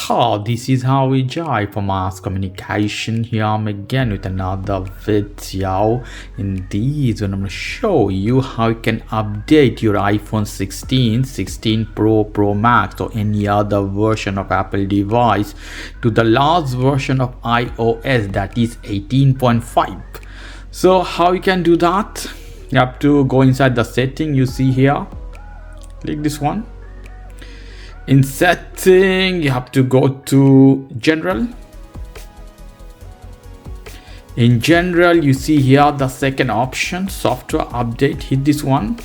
This is how we jive for mass communication. Here I'm again with another video. In this one I'm going to show you how you can update your iPhone 16, 16 Pro, Pro Max or any other version of Apple device to the last version of iOS, that is 18.5. So how you can do that? You have to go inside the setting you see here. Click this one. In setting, you have to go to general. In general, you see here the second option, software update. Hit this one.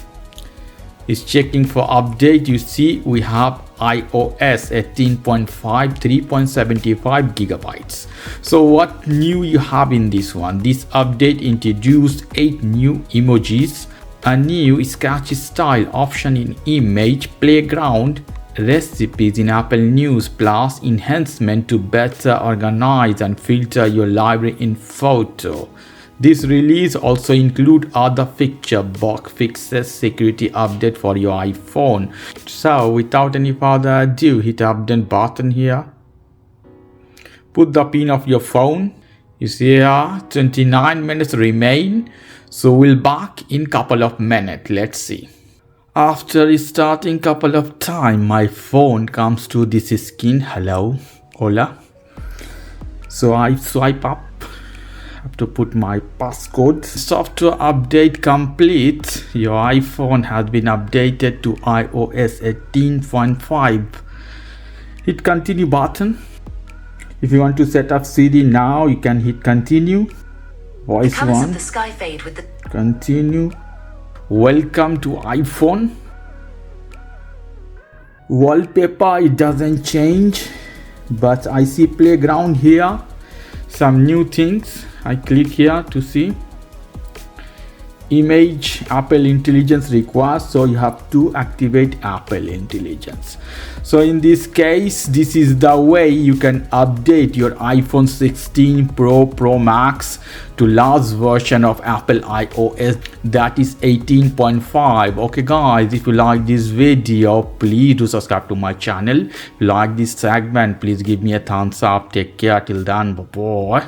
It's checking for update. You see we have iOS 18.5 3.75 gigabytes. So what new you have in this one? This update introduced 8 new emojis, a new sketch style option in image, playground, recipes in Apple News, plus enhancement to better organize and filter your library in photo. This release also include other feature, bug fixes, security update for your iPhone. So without any further ado, hit update button here. Put the pin of your phone. You see here 29 minutes remain. So we'll back in couple of minutes. Let's see. After restarting couple of time, my phone comes to this screen. Hello, hola. So I swipe up. Have to put my passcode. Software update complete. Your iPhone has been updated to iOS 18.5. Hit continue button. If you want to set up Siri now, you can hit continue. Voice one. The sky fade with the continue. Welcome to iPhone. Wallpaper, it doesn't change, but I see playground here. Some new things. I click here to see. Image, Apple Intelligence requires, so you have to activate Apple Intelligence. So in this case, this is the way you can update your iPhone 16 Pro, Pro Max to last version of Apple iOS, that is 18.5. Okay guys, if you like this video, please do subscribe to my channel. If you like this segment, please give me a thumbs up. Take care till then, bye bye.